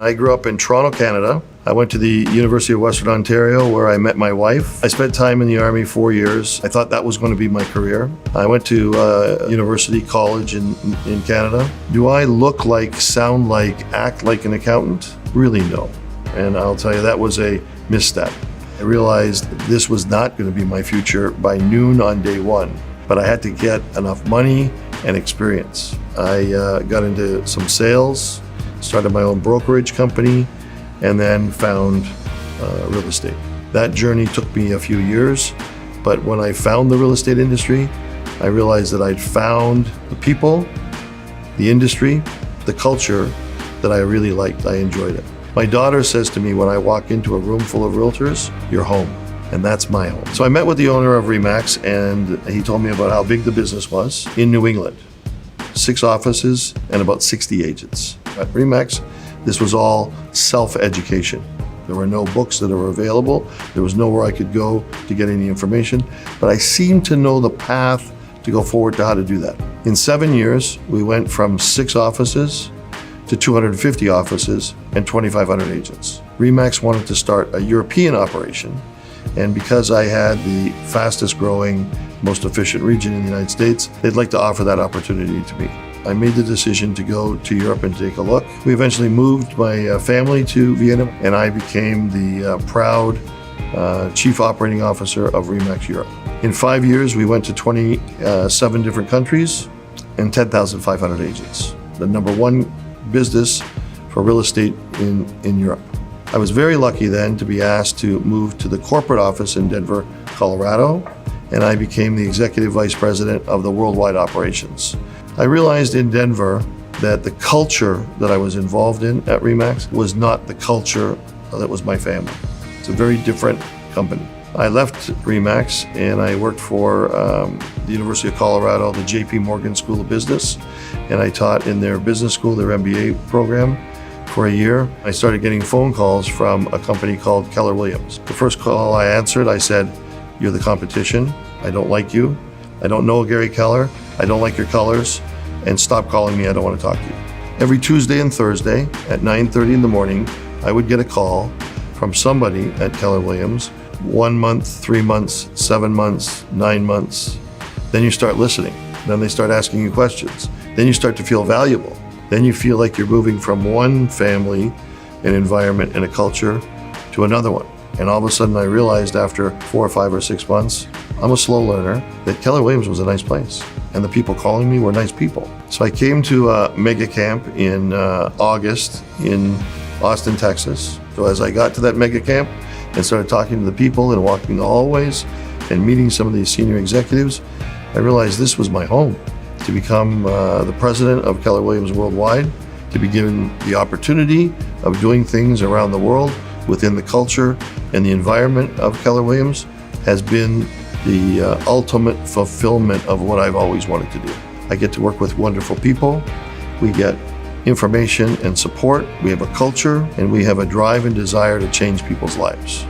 I grew up in Toronto, Canada. I went to the University of Western Ontario where I met my wife. I spent time in the Army 4 years. I thought that was going to be my career. I went to university college in Canada. Do I look like, sound like, act like an accountant? Really, no. And I'll tell you, that was a misstep. I realized this was not going to be my future by noon on day one, but I had to get enough money and experience. I got into some sales, started my own brokerage company, and then found real estate. That journey took me a few years, but when I found the real estate industry, I realized that I'd found the people, the industry, the culture that I really liked. I enjoyed it. My daughter says to me when I walk into a room full of realtors, "You're home." And that's my home. So I met with the owner of RE/MAX, and he told me about how big the business was in New England. 6 offices and about 60 agents. At RE/MAX, this was all self-education. There were no books that were available. There was nowhere I could go to get any information, but I seemed to know the path to go forward to how to do that. In 7 years, we went from 6 offices to 250 offices and 2,500 agents. RE/MAX wanted to start a European operation, and because I had the fastest growing, most efficient region in the United States, they'd like to offer that opportunity to me. I made the decision to go to Europe and take a look. We eventually moved my family to Vienna, and I became the proud Chief Operating Officer of RE/MAX Europe. In 5 years, we went to 27 different countries and 10,500 agents. The number one business for real estate in Europe. I was very lucky then to be asked to move to the corporate office in Denver, Colorado, and I became the Executive Vice President of the worldwide operations. I realized in Denver that the culture that I was involved in at RE/MAX was not the culture that was my family. It's a very different company. I left RE/MAX and I worked for the University of Colorado, the JP Morgan School of Business, and I taught in their business school, their MBA program, for a year. I started getting phone calls from a company called Keller Williams. The first call I answered, I said, "You're the competition. I don't like you. I don't know Gary Keller. I don't like your colors, and stop calling me. I don't want to talk to you." Every Tuesday and Thursday at 9:30 in the morning, I would get a call from somebody at Keller Williams. 1 month, 3 months, 7 months, 9 months. Then you start listening. Then they start asking you questions. Then you start to feel valuable. Then you feel like you're moving from one family, an environment, and a culture to another one. And all of a sudden I realized after 4 or 5 or 6 months, I'm a slow learner, that Keller Williams was a nice place. And the people calling me were nice people. So I came to a mega camp in August in Austin, Texas. So as I got to that mega camp and started talking to the people and walking the hallways and meeting some of these senior executives, I realized this was my home. To become the president of Keller Williams Worldwide, to be given the opportunity of doing things around the world within the culture and the environment of Keller Williams has been the ultimate fulfillment of what I've always wanted to do. I get to work with wonderful people. We get information and support. We have a culture, and we have a drive and desire to change people's lives.